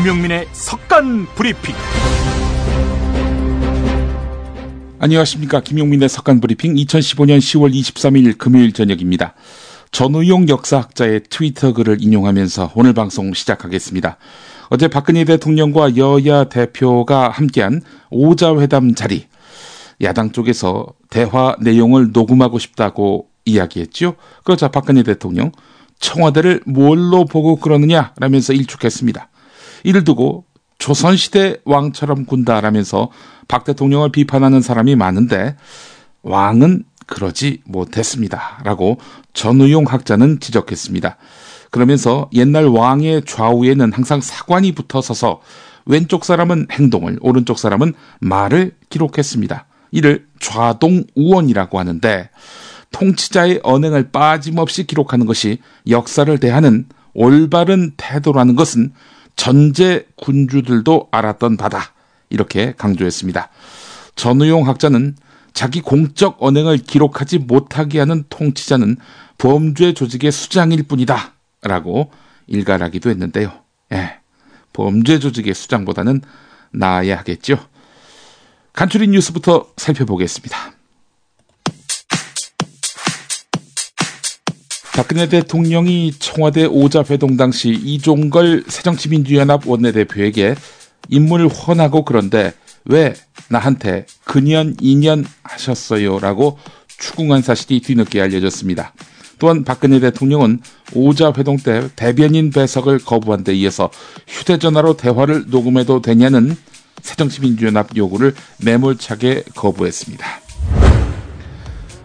김용민의 석간 브리핑. 안녕하십니까. 김용민의 석간 브리핑 2015년 10월 23일 금요일 저녁입니다. 전우용 역사학자의 트위터 글을 인용하면서 오늘 방송 시작하겠습니다. 어제 박근혜 대통령과 여야 대표가 함께한 오자회담 자리, 야당 쪽에서 대화 내용을 녹음하고 싶다고 이야기했죠. 그러자 박근혜 대통령, 청와대를 뭘로 보고 그러느냐라면서 일축했습니다. 이를 두고 조선시대 왕처럼 군다라면서 박 대통령을 비판하는 사람이 많은데 왕은 그러지 못했습니다 라고 전우용 학자는 지적했습니다. 그러면서 옛날 왕의 좌우에는 항상 사관이 붙어 서서 왼쪽 사람은 행동을, 오른쪽 사람은 말을 기록했습니다. 이를 좌동우원이라고 하는데, 통치자의 언행을 빠짐없이 기록하는 것이 역사를 대하는 올바른 태도라는 것은 전제 군주들도 알았던 바다, 이렇게 강조했습니다. 전우용 학자는 자기 공적 언행을 기록하지 못하게 하는 통치자는 범죄 조직의 수장일 뿐이다 라고 일갈하기도 했는데요. 범죄 조직의 수장보다는 나아야 하겠죠. 간추린 뉴스부터 살펴보겠습니다. 박근혜 대통령이 청와대 오자회동 당시 이종걸 새정치민주연합 원내대표에게 인물 훤하고 그런데 왜 나한테 근연 2년 하셨어요? 라고 추궁한 사실이 뒤늦게 알려졌습니다. 또한 박근혜 대통령은 오자회동 때 대변인 배석을 거부한 데 이어서 휴대전화로 대화를 녹음해도 되냐는 새정치민주연합 요구를 매몰차게 거부했습니다.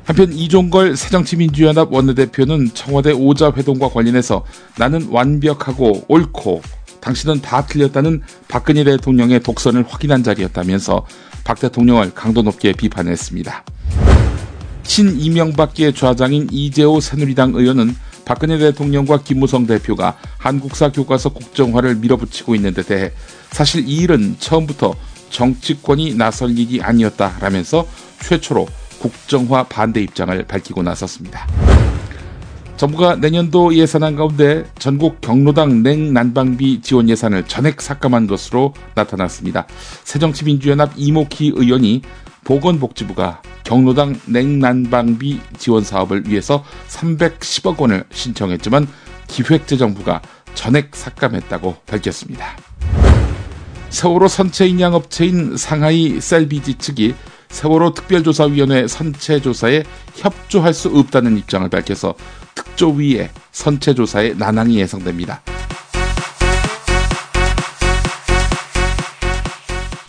한편 이종걸 새정치민주연합 원내대표는 청와대 오자회동과 관련해서 나는 완벽하고 옳고 당신은 다 틀렸다는 박근혜 대통령의 독선을 확인한 자리였다면서 박 대통령을 강도 높게 비판했습니다. 친이명박계 좌장인 이재호 새누리당 의원은 박근혜 대통령과 김무성 대표가 한국사 교과서 국정화를 밀어붙이고 있는 데 대해 사실 이 일은 처음부터 정치권이 나설 일이 아니었다라면서 최초로 국정화 반대 입장을 밝히고 나섰습니다. 정부가 내년도 예산안 가운데 전국 경로당 냉난방비 지원 예산을 전액 삭감한 것으로 나타났습니다. 새정치민주연합 이모키 의원이 보건복지부가 경로당 냉난방비 지원 사업을 위해서 310억 원을 신청했지만 기획재정부가 전액 삭감했다고 밝혔습니다. 세월호 선체 인양업체인 상하이 셀비지 측이 세월호 특별조사위원회 선체조사에 협조할 수 없다는 입장을 밝혀서 특조위의 선체조사에 난항이 예상됩니다.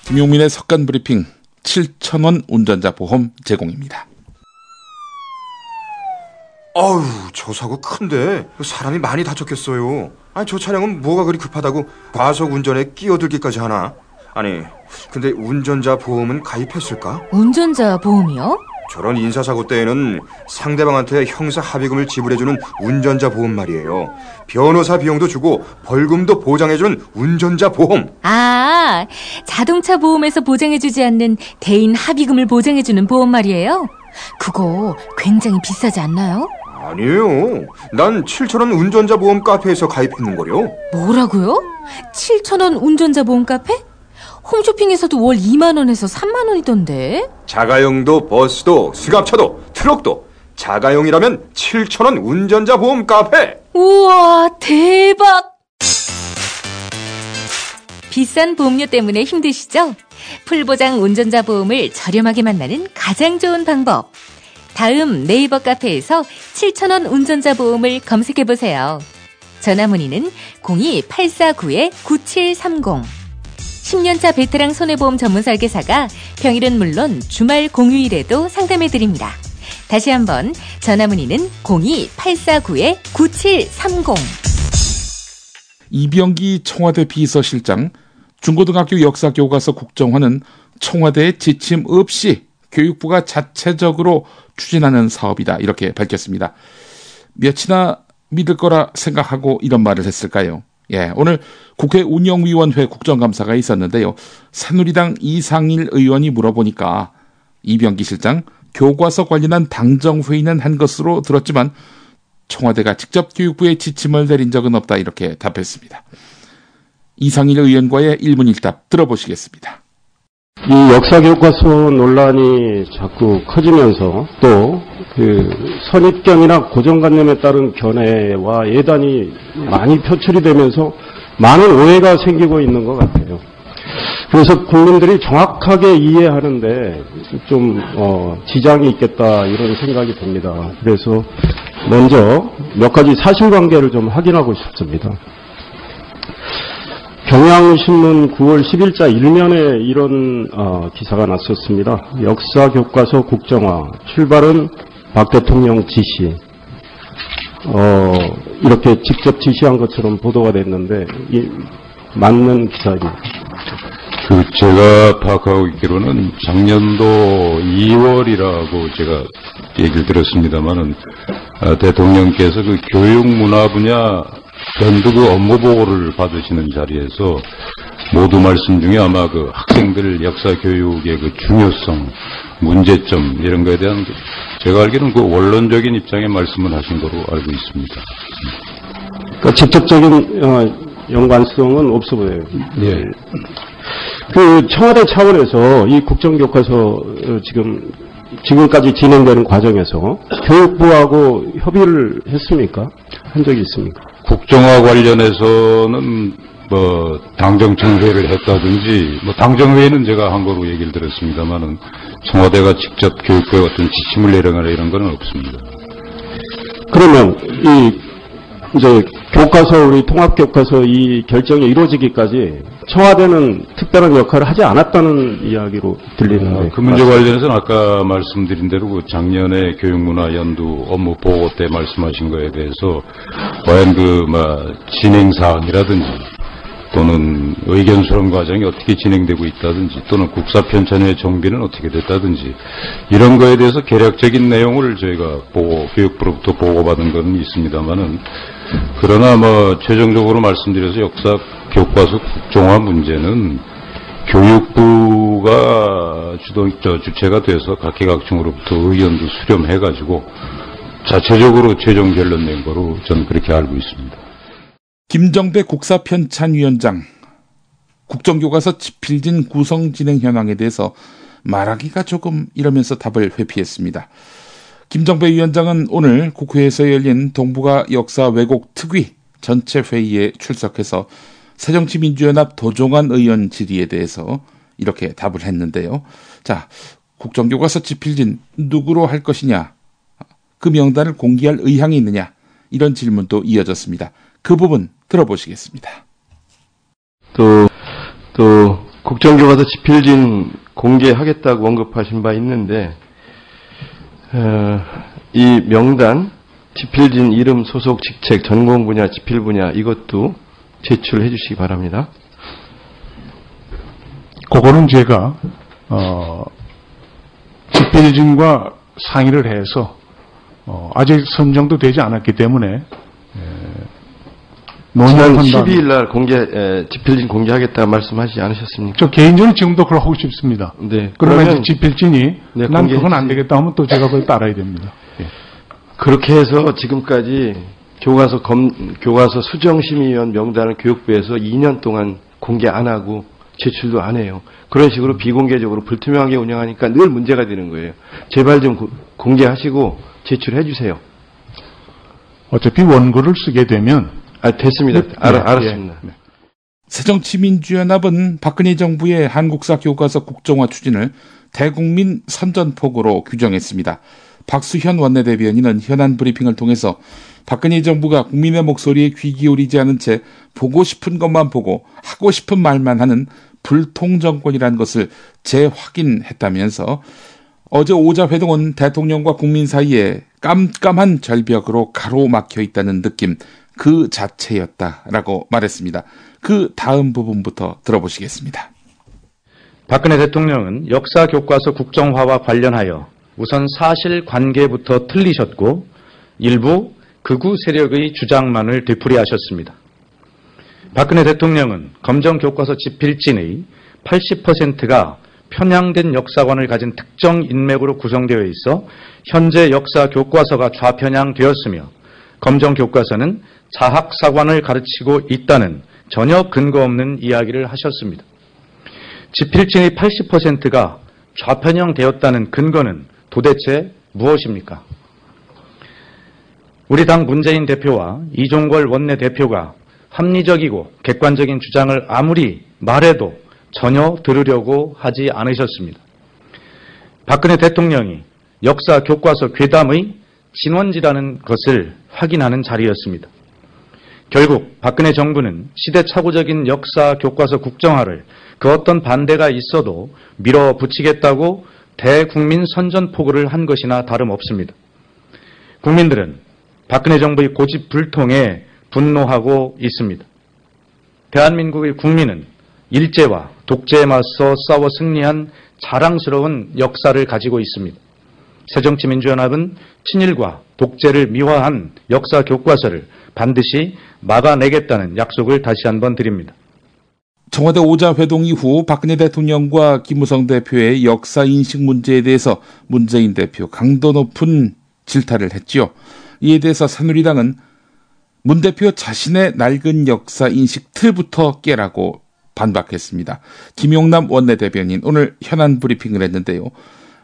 김용민의 석간 브리핑, 7,000원 운전자 보험 제공입니다. 아유, 저 사고 큰데 사람이 많이 다쳤겠어요. 아니, 저 차량은 뭐가 그리 급하다고 과속 운전에 끼어들기까지 하나? 아니, 근데 운전자 보험은 가입했을까? 운전자 보험이요? 저런 인사사고 때에는 상대방한테 형사 합의금을 지불해주는 운전자 보험 말이에요. 변호사 비용도 주고 벌금도 보장해주는 운전자 보험. 아, 자동차 보험에서 보장해주지 않는 대인 합의금을 보장해주는 보험 말이에요? 그거 굉장히 비싸지 않나요? 아니에요. 난 7,000원 운전자 보험 카페에서 가입했는걸요. 뭐라고요? 7,000원 운전자 보험 카페? 홈쇼핑에서도 월 2만 원에서 3만 원이던데. 자가용도 버스도 승합차도 트럭도 자가용이라면 7,000원 운전자 보험 카페. 우와, 대박. 비싼 보험료 때문에 힘드시죠? 풀보장 운전자 보험을 저렴하게 만나는 가장 좋은 방법. 다음 네이버 카페에서 7,000원 운전자 보험을 검색해보세요. 전화문의는 02-849-9730. 10년차 베테랑 손해보험 전문 설계사가 평일은 물론 주말 공휴일에도 상담해드립니다. 다시 한번 전화문의는 02-849-9730. 이병기 청와대 비서실장, 중고등학교 역사교과서 국정화는 청와대의 지침 없이 교육부가 자체적으로 추진하는 사업이다, 이렇게 밝혔습니다. 몇이나 믿을 거라 생각하고 이런 말을 했을까요? 오늘 국회 운영위원회 국정감사가 있었는데요. 새누리당 이상일 의원이 물어보니까 이병기 실장, 교과서 관련한 당정회의는 한 것으로 들었지만 청와대가 직접 교육부에 지침을 내린 적은 없다, 이렇게 답했습니다. 이상일 의원과의 1분 1답 들어보시겠습니다. 이 역사교과서 논란이 자꾸 커지면서 또 그 선입견이나 고정관념에 따른 견해와 예단이 많이 표출이 되면서 많은 오해가 생기고 있는 것 같아요. 그래서 국민들이 정확하게 이해하는데 좀 지장이 있겠다 이런 생각이 듭니다. 그래서 먼저 몇 가지 사실관계를 좀 확인하고 싶습니다. 경향신문 9월 10일자 1면에 이런 기사가 났었습니다. 역사교과서 국정화, 출발은 박 대통령 지시. 이렇게 직접 지시한 것처럼 보도가 됐는데 맞는 기사입니다. 제가 파악하고 있기로는 작년도 2월이라고 제가 얘기를 들었습니다만은 대통령께서 그 교육문화 분야 연두 그 업무 보고를 받으시는 자리에서 모두 말씀 중에 아마 그 학생들 역사 교육의 그 중요성, 문제점 이런 거에 대한 제가 알기로는 그 원론적인 입장의 말씀을 하신 거로 알고 있습니다. 그러니까 직접적인 연관성은 없어 보여요. 예. 그 청와대 차원에서 이 국정교과서 지금까지 진행되는 과정에서 교육부하고 협의를 했습니까? 한 적이 있습니까? 국정화 관련해서는 뭐 당정청회를 했다든지 뭐 당정회의는 제가 한 거로 얘기를 들었습니다만은 청와대가 직접 교육부에 어떤 지침을 내려가나 이런 건 없습니다. 그러면 이제 교과서 우리 통합교과서 이 결정이 이루어지기까지 청와대는 특별한 역할을 하지 않았다는 이야기로 들리는데 그 문제 관련해서는 아까 말씀드린 대로 그 작년에 교육문화 연두 업무 보고 때 말씀하신 거에 대해서 과연 진행 사항이라든지 또는 의견 수렴 과정이 어떻게 진행되고 있다든지 또는 국사편찬회 정비는 어떻게 됐다든지 이런 거에 대해서 개략적인 내용을 저희가 교육부로부터 보고받은 건 있습니다만은 그러나 최종적으로 말씀드려서 역사 교과서 국정화 문제는 교육부가 주체가 돼서 각계각층으로부터 의견도 수렴해가지고 자체적으로 최종 결론 낸 거로 저는 그렇게 알고 있습니다. 김정배 국사편찬위원장, 국정교과서 집필진 구성 진행 현황에 대해서 말하기가 조금 이러면서 답을 회피했습니다. 김정배 위원장은 오늘 국회에서 열린 동북아 역사 왜곡 특위 전체 회의에 출석해서 새정치민주연합 도종환 의원 질의에 대해서 이렇게 답을 했는데요. 자, 국정교과서 집필진 누구로 할 것이냐, 그 명단을 공개할 의향이 있느냐, 이런 질문도 이어졌습니다. 그 부분 들어보시겠습니다. 또 국정교과서 집필진 공개하겠다고 언급하신 바 있는데 이 명단, 집필진 이름, 소속 직책, 전공 분야, 집필 분야 이것도 제출해 주시기 바랍니다. 그거는 제가 집필진과 상의를 해서 아직 선정도 되지 않았기 때문에 지난 12일 날 집필진 공개하겠다 말씀하시지 않으셨습니까? 저 개인적으로 지금도 그걸 하고 싶습니다. 네. 그러면 집필진이 난 그건 안 되겠다 하면 또 제가 그걸 따라야 됩니다. 예. 그렇게 해서 지금까지 교과서 수정심의위원 명단을 교육부에서 2년 동안 공개 안 하고 제출도 안 해요. 그런 식으로 비공개적으로 불투명하게 운영하니까 늘 문제가 되는 거예요. 제발 좀 공개하시고 제출해 주세요. 어차피 원고를 쓰게 되면 됐습니다. 알았습니다. 예. 새정치민주연합은 박근혜 정부의 한국사 교과서 국정화 추진을 대국민 선전포고로 규정했습니다. 박수현 원내대변인은 현안 브리핑을 통해서 박근혜 정부가 국민의 목소리에 귀 기울이지 않은 채 보고 싶은 것만 보고 하고 싶은 말만 하는 불통정권이라는 것을 재확인했다면서 어제 오자회동은 대통령과 국민 사이에 깜깜한 절벽으로 가로막혀 있다는 느낌 그 자체였다라고 말했습니다. 그 다음 부분부터 들어보시겠습니다. 박근혜 대통령은 역사 교과서 국정화와 관련하여 우선 사실관계부터 틀리셨고 일부 극우 세력의 주장만을 되풀이하셨습니다. 박근혜 대통령은 검정교과서 집필진의 80%가 편향된 역사관을 가진 특정 인맥으로 구성되어 있어 현재 역사 교과서가 좌편향되었으며 검정교과서는 자학사관을 가르치고 있다는 전혀 근거 없는 이야기를 하셨습니다. 지필진의 80%가 좌편향되었다는 근거는 도대체 무엇입니까? 우리 당 문재인 대표와 이종걸 원내대표가 합리적이고 객관적인 주장을 아무리 말해도 전혀 들으려고 하지 않으셨습니다. 박근혜 대통령이 역사 교과서 괴담의 진원지라는 것을 확인하는 자리였습니다. 결국 박근혜 정부는 시대착오적인 역사 교과서 국정화를 그 어떤 반대가 있어도 밀어붙이겠다고 대국민 선전포고를 한 것이나 다름없습니다. 국민들은 박근혜 정부의 고집불통에 분노하고 있습니다. 대한민국의 국민은 일제와 독재에 맞서 싸워 승리한 자랑스러운 역사를 가지고 있습니다. 새정치민주연합은 친일과 독재를 미화한 역사 교과서를 반드시 막아내겠다는 약속을 다시 한번 드립니다. 청와대 오자회동 이후 박근혜 대통령과 김무성 대표의 역사 인식 문제에 대해서 문재인 대표 강도 높은 질타를 했지요. 이에 대해서 새누리당은 문 대표 자신의 낡은 역사 인식 틀부터 깨라고 반박했습니다. 김용남 원내대변인 오늘 현안 브리핑을 했는데요.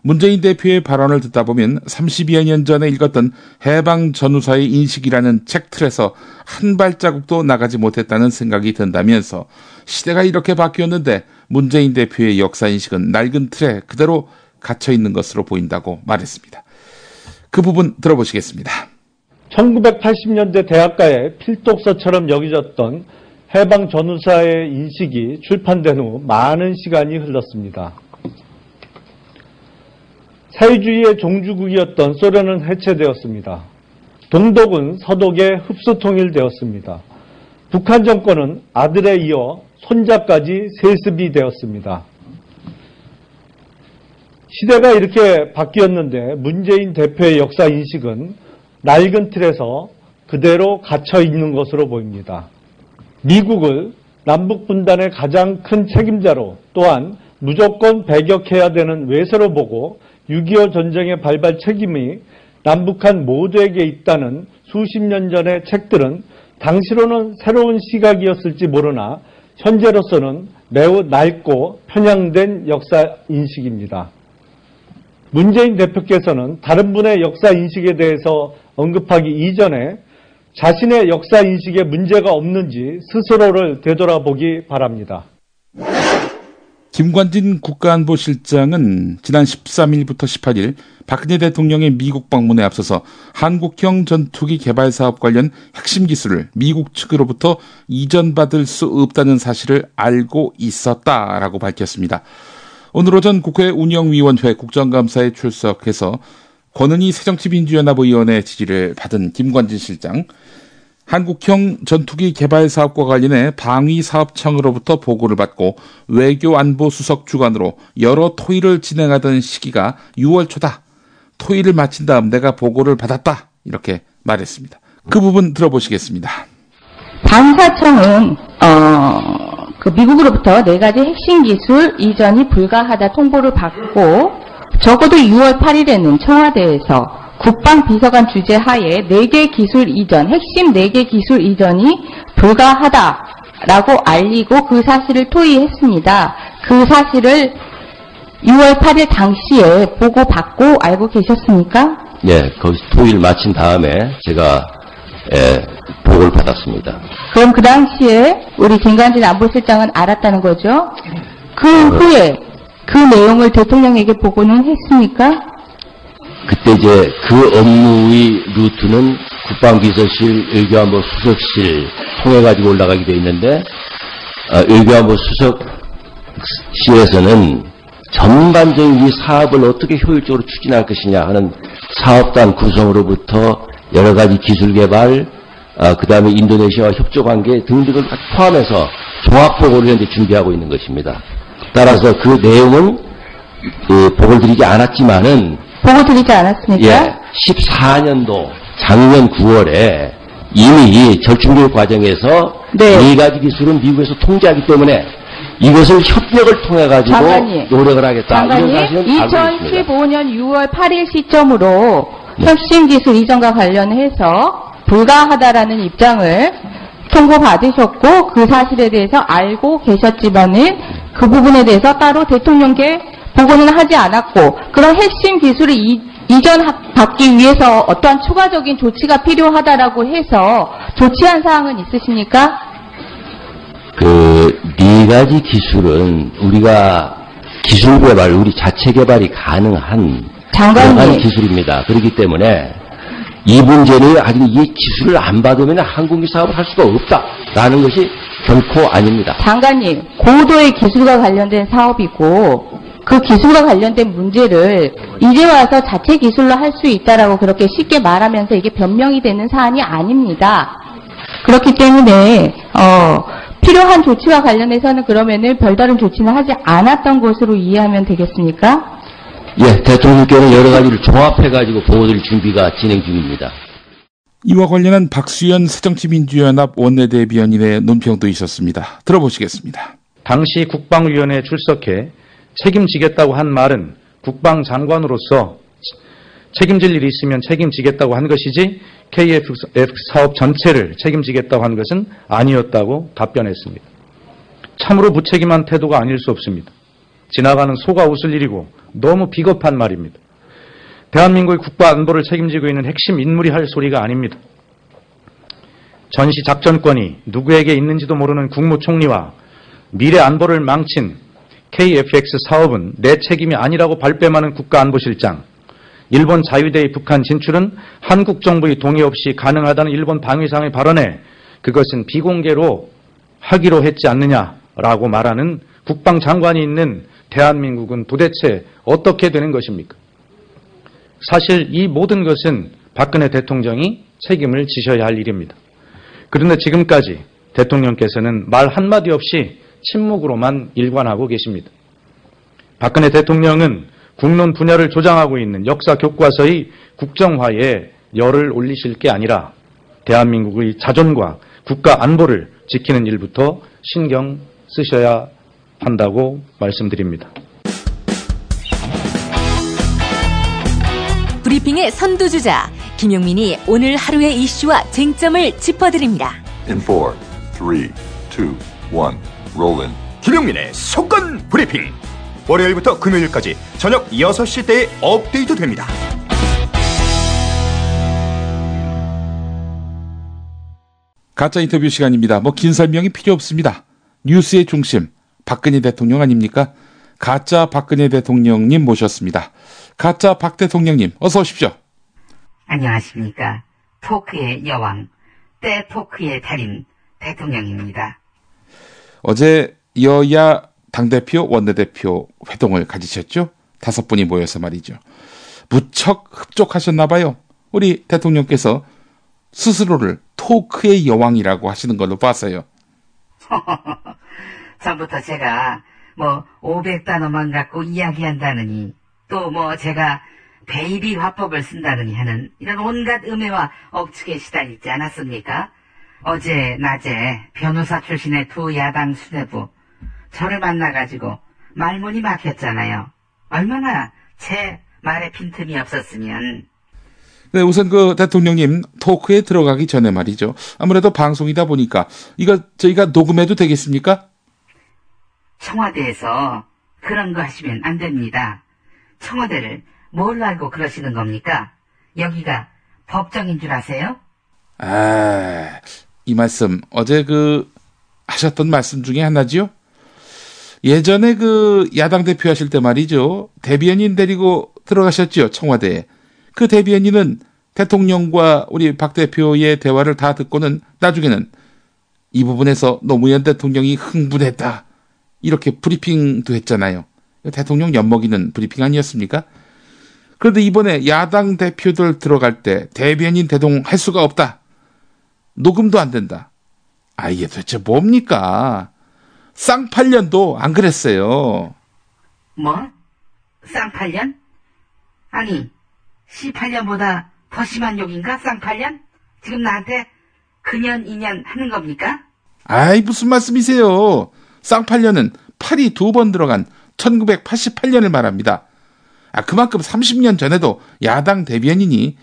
문재인 대표의 발언을 듣다 보면 30여 년 전에 읽었던 해방 전후사의 인식이라는 책 틀에서 한 발자국도 나가지 못했다는 생각이 든다면서 시대가 이렇게 바뀌었는데 문재인 대표의 역사 인식은 낡은 틀에 그대로 갇혀 있는 것으로 보인다고 말했습니다. 그 부분 들어보시겠습니다. 1980년대 대학가의 필독서처럼 여겨졌던 해방 전후사의 인식이 출판된 후 많은 시간이 흘렀습니다. 사회주의의 종주국이었던 소련은 해체되었습니다. 동독은 서독에 흡수 통일되었습니다. 북한 정권은 아들에 이어 손자까지 세습이 되었습니다. 시대가 이렇게 바뀌었는데 문재인 대표의 역사 인식은 낡은 틀에서 그대로 갇혀 있는 것으로 보입니다. 미국을 남북 분단의 가장 큰 책임자로 또한 무조건 배격해야 되는 외세로 보고 6.25 전쟁의 발발 책임이 남북한 모두에게 있다는 수십 년 전의 책들은 당시로는 새로운 시각이었을지 모르나 현재로서는 매우 낡고 편향된 역사 인식입니다. 문재인 대표께서는 다른 분의 역사 인식에 대해서 언급하기 이전에 자신의 역사 인식에 문제가 없는지 스스로를 되돌아보기 바랍니다. 김관진 국가안보실장은 지난 13일부터 18일 박근혜 대통령의 미국 방문에 앞서서 한국형 전투기 개발 사업 관련 핵심 기술을 미국 측으로부터 이전받을 수 없다는 사실을 알고 있었다라고 밝혔습니다. 오늘 오전 국회 운영위원회 국정감사에 출석해서 권은희 새정치민주연합 의원의 지지를 받은 김관진 실장, 한국형 전투기 개발 사업과 관련해 방위사업청으로부터 보고를 받고 외교안보수석 주관으로 여러 토의를 진행하던 시기가 6월 초다. 토의를 마친 다음 내가 보고를 받았다. 이렇게 말했습니다. 그 부분 들어보시겠습니다. 방사청은 미국으로부터 4가지 핵심 기술 이전이 불가하다 통보를 받고 적어도 6월 8일에는 청와대에서 국방비서관 주재 하에 4개 기술 이전, 핵심 4개 기술 이전이 불가하다라고 알리고 그 사실을 토의했습니다. 그 사실을 6월 8일 당시에 보고받고 알고 계셨습니까? 네, 거기서 토의를 마친 다음에 제가 보고를 받았습니다. 그럼 그 당시에 우리 김관진 안보실장은 알았다는 거죠? 그 후에 그 내용을 대통령에게 보고는 했습니까? 그때 이제 그 업무의 루트는 국방비서실, 외교안보 수석실 통해 가지고 올라가게 돼 있는데 외교안보 수석실에서는 전반적인 이 사업을 어떻게 효율적으로 추진할 것이냐 하는 사업단 구성으로부터 여러 가지 기술 개발, 그 다음에 인도네시아와 협조 관계 등등을 포함해서 종합 보고를 현재 준비하고 있는 것입니다. 따라서 그 내용은 보고를 드리지 않았지만은 보고 드리지 않았습니까? 예, 14년도 작년 9월에 이미 절충교육 과정에서 네. 4가지 기술은 미국에서 통제하기 때문에 이것을 협력을 통해 가지고 노력을 하겠다. 장관님, 이런 사실은 2015년 6월 8일 시점으로 네. 혁신 기술 이전과 관련해서 불가하다라는 입장을 통보받으셨고 그 사실에 대해서 알고 계셨지만은 그 부분에 대해서 따로 대통령께 보고는 하지 않았고 그런 핵심 기술을 이전받기 위해서 어떠한 추가적인 조치가 필요하다라고 해서 조치한 사항은 있으십니까? 그 네 가지 기술은 우리가 기술 개발, 우리 자체 개발이 가능한 장관님 기술입니다. 그렇기 때문에 이 문제는 아직 이 기술을 안 받으면 항공기 사업을 할 수가 없다라는 것이 결코 아닙니다. 장관님, 고도의 기술과 관련된 사업이고 그 기술과 관련된 문제를 이제 와서 자체 기술로 할 수 있다라고 그렇게 쉽게 말하면서 이게 변명이 되는 사안이 아닙니다. 그렇기 때문에 필요한 조치와 관련해서는 그러면은 별다른 조치는 하지 않았던 것으로 이해하면 되겠습니까? 예, 대통령께는 여러 가지를 종합해가지고 보고드릴 준비가 진행 중입니다. 이와 관련한 박수현 새정치민주연합 원내대변인의 논평도 있었습니다. 들어보시겠습니다. 당시 국방위원회에 출석해 책임지겠다고 한 말은 국방장관으로서 책임질 일이 있으면 책임지겠다고 한 것이지 KF 사업 전체를 책임지겠다고 한 것은 아니었다고 답변했습니다. 참으로 무책임한 태도가 아닐 수 없습니다. 지나가는 소가 웃을 일이고 너무 비겁한 말입니다. 대한민국의 국가 안보를 책임지고 있는 핵심 인물이 할 소리가 아닙니다. 전시 작전권이 누구에게 있는지도 모르는 국무총리와 미래 안보를 망친 KFX 사업은 내 책임이 아니라고 발뺌하는 국가안보실장, 일본 자위대의 북한 진출은 한국 정부의 동의 없이 가능하다는 일본 방위상의 발언에 그것은 비공개로 하기로 했지 않느냐라고 말하는 국방장관이 있는 대한민국은 도대체 어떻게 되는 것입니까? 사실 이 모든 것은 박근혜 대통령이 책임을 지셔야 할 일입니다. 그런데 지금까지 대통령께서는 말 한마디 없이 침묵으로만 일관하고 계십니다. 박근혜 대통령은 국론 분야를 조장하고 있는 역사 교과서의 국정화에 열을 올리실 게 아니라 대한민국의 자존과 국가 안보를 지키는 일부터 신경 쓰셔야 한다고 말씀드립니다. 브리핑의 선두주자 김용민이 오늘 하루의 이슈와 쟁점을 짚어드립니다. In 4, 3, 2, 1, roll in. 김용민의 속건 브리핑. 월요일부터 금요일까지 저녁 6시 때에 업데이트 됩니다. 가짜 인터뷰 시간입니다. 긴 설명이 필요 없습니다. 뉴스의 중심, 박근혜 대통령 아닙니까? 가짜 박근혜 대통령님 모셨습니다. 가짜 박 대통령님, 어서 오십시오. 안녕하십니까. 토크의 여왕, 때 토크의 달인 대통령입니다. 어제 여야 당대표, 원내대표 회동을 가지셨죠? 5분이 모여서 말이죠. 무척 흡족하셨나 봐요. 우리 대통령께서 스스로를 토크의 여왕이라고 하시는 걸로 봤어요. 전부터 제가 500단어만 갖고 이야기한다느니 또 제가 베이비 화법을 쓴다느니 하는 이런 온갖 음해와 억측에 시달리지 않았습니까? 어제 낮에 변호사 출신의 두 야당 수뇌부 저를 만나가지고 말문이 막혔잖아요. 얼마나 제 말에 빈틈이 없었으면. 네, 우선 대통령님 토크에 들어가기 전에 말이죠. 아무래도 방송이다 보니까 이거 저희가 녹음해도 되겠습니까? 청와대에서 그런 거 하시면 안 됩니다. 청와대를 뭘로 알고 그러시는 겁니까? 여기가 법정인 줄 아세요? 이 말씀 어제 하셨던 말씀 중에 하나지요? 예전에 야당 대표 하실 때 말이죠. 대변인 데리고 들어가셨죠, 청와대에. 그 대변인은 대통령과 우리 박 대표의 대화를 다 듣고는 나중에는 이 부분에서 노무현 대통령이 흥분했다. 이렇게 브리핑도 했잖아요. 대통령 엿먹이는 브리핑 아니었습니까? 그런데 이번에 야당 대표들 들어갈 때 대변인 대동할 수가 없다. 녹음도 안 된다. 이게 도대체 뭡니까? 쌍팔년도 안 그랬어요. 뭐? 쌍팔년? 아니, 18년보다 더 심한 욕인가? 쌍팔년? 지금 나한테 그년, 2년 하는 겁니까? 무슨 말씀이세요? 쌍팔년은 8이 2번 들어간 1988년을 말합니다. 그만큼 30년 전에도 야당 대변인이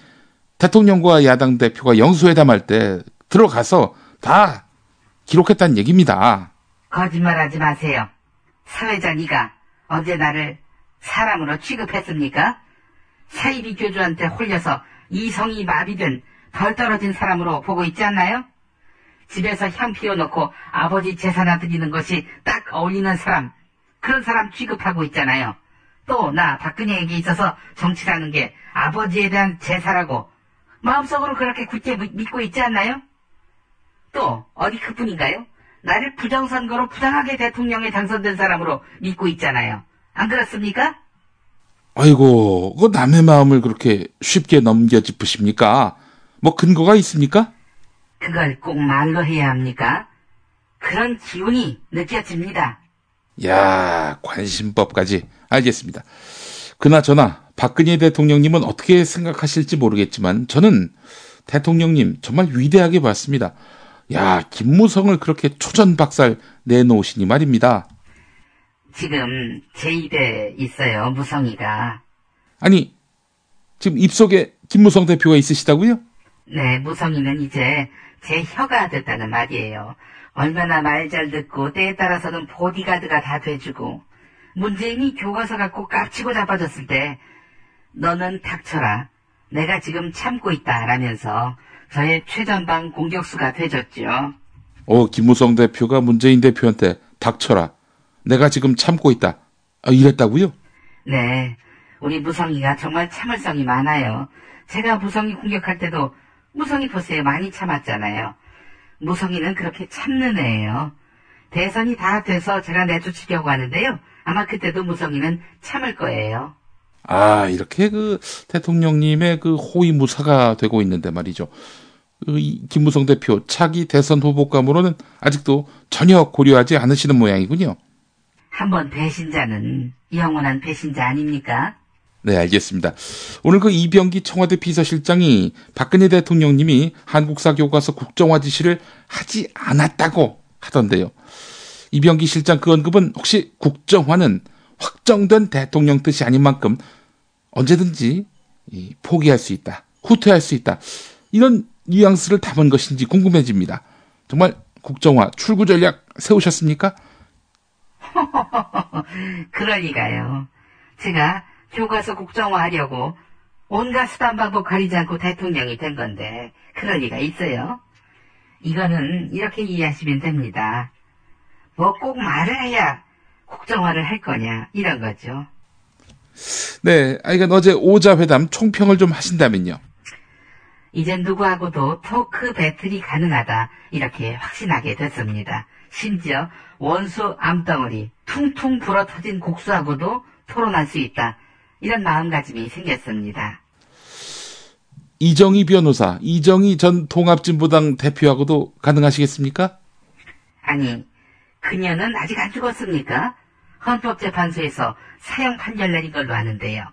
대통령과 야당 대표가 영수회담할 때 들어가서 다 기록했다는 얘기입니다. 거짓말하지 마세요. 사회자 네가 언제 나를 사람으로 취급했습니까? 사이비 교주한테 홀려서 이성이 마비된 덜 떨어진 사람으로 보고 있지 않나요? 집에서 향 피워놓고 아버지 제사나 드리는 것이 딱 어울리는 사람, 그런 사람 취급하고 있잖아요. 또 나 박근혜에게 있어서 정치라는 게 아버지에 대한 제사라고 마음속으로 그렇게 굳게 믿고 있지 않나요? 또 어디 그뿐인가요? 나를 부정선거로 부당하게 대통령에 당선된 사람으로 믿고 있잖아요. 안 그렇습니까? 아이고, 그 남의 마음을 그렇게 쉽게 넘겨짚으십니까? 뭐 근거가 있습니까? 그걸 꼭 말로 해야 합니까? 그런 기운이 느껴집니다. 야, 관심법까지. 알겠습니다. 그나저나 박근혜 대통령님은 어떻게 생각하실지 모르겠지만 저는 대통령님 정말 위대하게 봤습니다. 야, 김무성을 그렇게 초전박살 내놓으시니 말입니다. 지금 제 입에 있어요, 무성이가. 아니, 지금 입속에 김무성 대표가 있으시다고요? 네, 무성이는 이제 제 혀가 됐다는 말이에요. 얼마나 말 잘 듣고 때에 따라서는 보디가드가 다 돼주고 문재인이 교과서 갖고 깝치고 자빠졌을 때 너는 닥쳐라. 내가 지금 참고 있다 라면서 저의 최전방 공격수가 돼줬죠. 김무성 대표가 문재인 대표한테 닥쳐라. 내가 지금 참고 있다. 이랬다고요? 네. 우리 무성이가 정말 참을성이 많아요. 제가 무성이 공격할 때도 무성이 보세요. 많이 참았잖아요. 무성이는 그렇게 참는 애예요. 대선이 다 돼서 제가 내쫓으려고 하는데요. 아마 그때도 무성이는 참을 거예요. 이렇게 그 대통령님의 그 호위무사가 되고 있는데 말이죠. 이 김무성 대표 차기 대선 후보감으로는 아직도 전혀 고려하지 않으시는 모양이군요. 한번 배신자는 영원한 배신자 아닙니까? 네, 알겠습니다. 오늘 그 이병기 청와대 비서실장이 박근혜 대통령님이 한국사 교과서 국정화 지시를 하지 않았다고 하던데요. 이병기 실장 그 언급은 혹시 국정화는 확정된 대통령 뜻이 아닌 만큼 언제든지 포기할 수 있다, 후퇴할 수 있다, 이런 뉘앙스를 담은 것인지 궁금해집니다. 정말 국정화 출구 전략 세우셨습니까? 그럴 리가요. 제가 교과서 국정화하려고 온갖 수단 방법 가리지 않고 대통령이 된 건데 그럴 리가 있어요. 이거는 이렇게 이해하시면 됩니다. 뭐 꼭 말을 해야 국정화를 할 거냐 이런 거죠. 네, 그러니까 어제 오자회담 총평을 좀 하신다면요. 이젠 누구하고도 토크 배틀이 가능하다 이렇게 확신하게 됐습니다. 심지어 원수 암덩어리 퉁퉁 불어터진 곡수하고도 토론할 수 있다. 이런 마음가짐이 생겼습니다. 이정희 변호사, 이정희 전 통합진보당 대표하고도 가능하시겠습니까? 아니, 그녀는 아직 안 죽었습니까? 헌법재판소에서 사형 판결 내린 걸로 아는데요.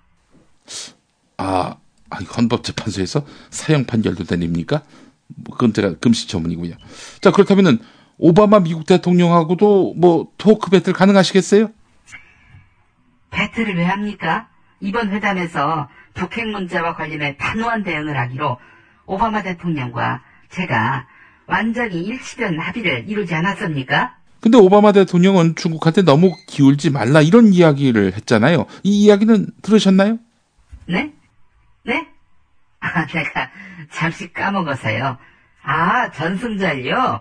헌법재판소에서 사형 판결도 내립니까? 그건 제가 금시초문이고요. 자, 그렇다면은 오바마 미국 대통령하고도 뭐 토크 배틀 가능하시겠어요? 배틀을 왜 합니까? 이번 회담에서 북핵 문제와 관련해 단호한 대응을 하기로 오바마 대통령과 제가 완전히 일치된 합의를 이루지 않았습니까? 근데 오바마 대통령은 중국한테 너무 기울지 말라 이런 이야기를 했잖아요. 이 이야기는 들으셨나요? 네? 네? 내가 잠시 까먹어서요. 전승절요?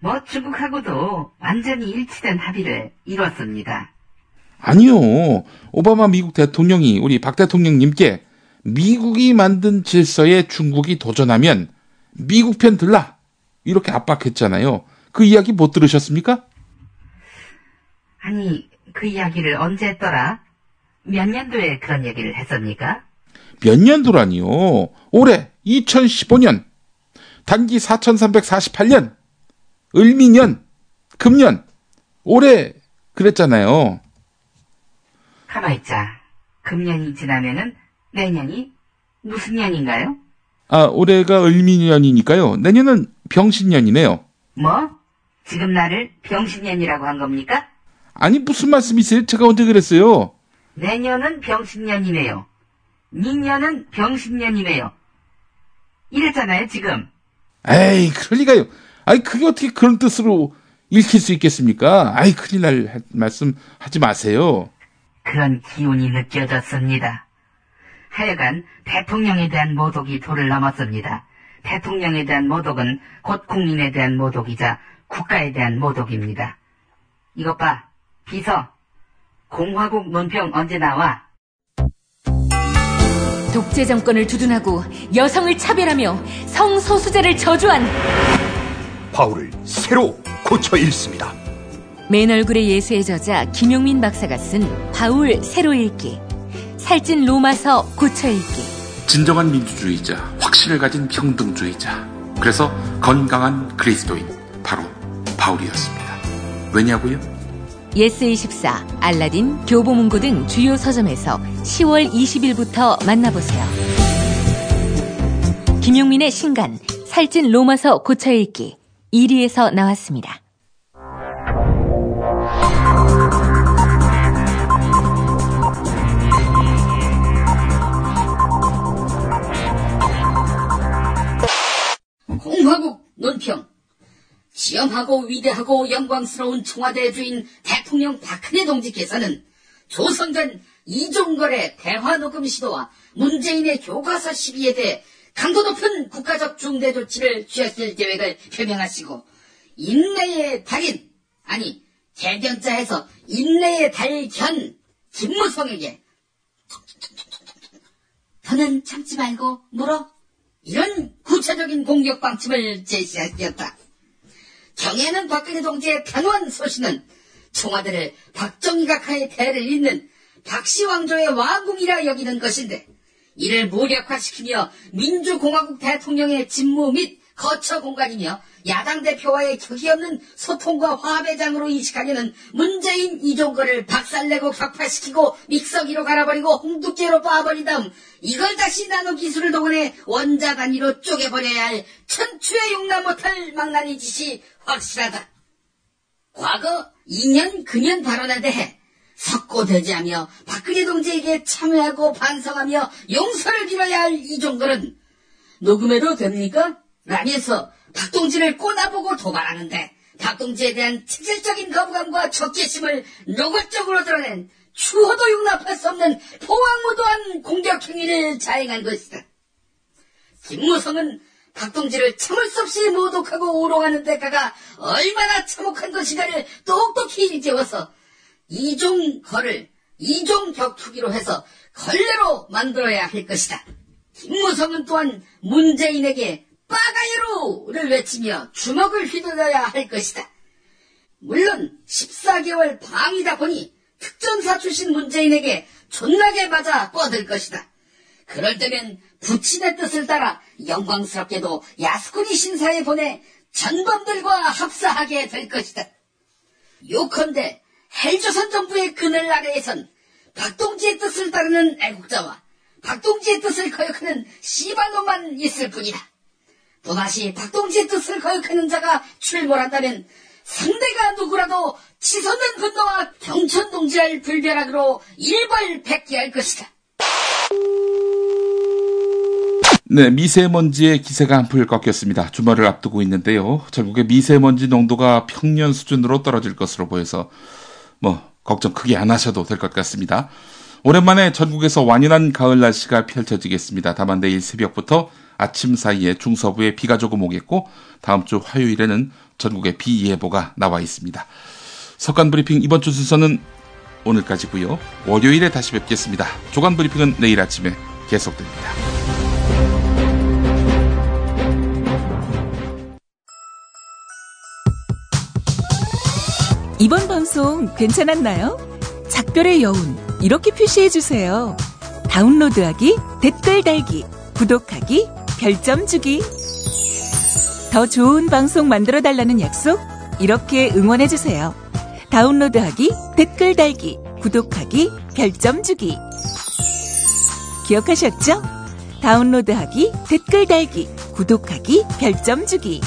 뭐 중국하고도 완전히 일치된 합의를 이뤘습니다. 아니요. 오바마 미국 대통령이 우리 박 대통령님께 미국이 만든 질서에 중국이 도전하면 미국 편 들라 이렇게 압박했잖아요. 그 이야기 못 들으셨습니까? 아니, 그 이야기를 언제 했더라? 몇 년도에 그런 얘기를 했습니까? 몇 년도라니요. 올해 2015년, 단기 4348년, 을미년, 금년, 올해 그랬잖아요. 가만있자. 금년이 지나면은 내년이 무슨 년인가요? 올해가 을미년이니까요. 내년은 병신년이네요. 뭐? 지금 나를 병신년이라고 한 겁니까? 아니, 무슨 말씀이세요? 제가 언제 그랬어요? 내년은 병신년이네요. 니년은 병신년이네요. 이랬잖아요, 지금. 에이, 그럴 리가요. 아니 그게 어떻게 그런 뜻으로 읽힐 수 있겠습니까? 아이 큰일 날 말씀 하지 마세요. 그런 기운이 느껴졌습니다. 하여간 대통령에 대한 모독이 도를 넘었습니다. 대통령에 대한 모독은 곧 국민에 대한 모독이자 국가에 대한 모독입니다. 이것 봐, 비서. 공화국 논평 언제 나와? 독재 정권을 두둔하고 여성을 차별하며 성소수자를 저주한 바울을 새로 고쳐 읽습니다. 맨 얼굴의 예수의 저자 김용민 박사가 쓴 바울 새로 읽기, 살찐 로마서 고쳐 읽기. 진정한 민주주의자, 확신을 가진 평등주의자, 그래서 건강한 그리스도인, 바로 바울이었습니다. 왜냐고요? 예스24, 알라딘, 교보문고 등 주요 서점에서 10월 20일부터 만나보세요. 김용민의 신간 살찐 로마서 고쳐 읽기 1위에서 나왔습니다. 공화국 논평. 시험하고 위대하고 영광스러운 청와대 주인 대통령 박근혜 동지께서는 조선전 이종걸의 대화녹음 시도와 문재인의 교과서 시비에 대해 강도 높은 국가적 중대 조치를 취하실 계획을 표명하시고 인내의 달인, 아니 개견자에서 인내의 달견 김무성에게 더는 참지 말고 물어, 이런 구체적인 공격 방침을 제시하였다. 경애하는 박근혜 동지의 단호한 소신은 청와대를 박정희 각하의 대를 잇는 박씨왕조의 왕궁이라 여기는 것인데, 이를 무력화시키며 민주공화국 대통령의 직무 및 거처 공간이며 야당 대표와의 격이 없는 소통과 화합의 장으로 인식하려는 문재인 이종걸을 박살내고 격파시키고 믹서기로 갈아버리고 홍두깨로 빻아버린 다음 이걸 다시 나노 기술을 동원해 원자 단위로 쪼개버려야 할 천추에 용납 못할 망나니 짓이 확실하다. 과거 2년 근현 발언에 대해 석고대지하며 박근혜 동지에게 참여하고 반성하며 용서를 빌어야 할 이종걸은 녹음해도 됩니까? 라면서 박동지를 꼬나보고 도발하는데 박동지에 대한 체질적인 거부감과 적개심을 노골적으로 드러낸 추호도 용납할 수 없는 포악무도한 공격 행위를 자행한 것이다. 김무성은 박동지를 참을 수 없이 모독하고 우롱하는 대가가 얼마나 참혹한 것인가를 똑똑히 일깨워서 이종걸을 이종격투기로 해서 걸레로 만들어야 할 것이다. 김무성은 또한 문재인에게 빠가이로를 외치며 주먹을 휘둘러야 할 것이다. 물론 14개월 방이다 보니 특전사 출신 문재인에게 존나게 맞아 뻗을 것이다. 그럴 때면 부친의 뜻을 따라 영광스럽게도 야스쿠니 신사에 보내 전범들과 합사하게 될 것이다. 요컨대 헬조선 정부의 그늘 아래에선 박동지의 뜻을 따르는 애국자와 박동지의 뜻을 거역하는 씨발놈만 있을 뿐이다. 또다시 박동지의 뜻을 거역하는 자가 출몰한다면 상대가 누구라도 치솟는 분노와 경천동지할 불벼락으로 일벌백계할 것이다. 네, 미세먼지의 기세가 한풀 꺾였습니다. 주말을 앞두고 있는데요. 전국의 미세먼지 농도가 평년 수준으로 떨어질 것으로 보여서 걱정 크게 안 하셔도 될 것 같습니다. 오랜만에 전국에서 완연한 가을 날씨가 펼쳐지겠습니다. 다만 내일 새벽부터 아침 사이에 중서부에 비가 조금 오겠고 다음 주 화요일에는 전국에 비 예보가 나와 있습니다. 석간브리핑 이번 주 순서는 오늘까지고요. 월요일에 다시 뵙겠습니다. 조간브리핑은 내일 아침에 계속됩니다. 이번 방송 괜찮았나요? 작별의 여운 이렇게 표시해주세요. 다운로드하기, 댓글 달기, 구독하기, 별점 주기. 더 좋은 방송 만들어달라는 약속 이렇게 응원해주세요. 다운로드하기, 댓글 달기, 구독하기, 별점 주기. 기억하셨죠? 다운로드하기, 댓글 달기, 구독하기, 별점 주기.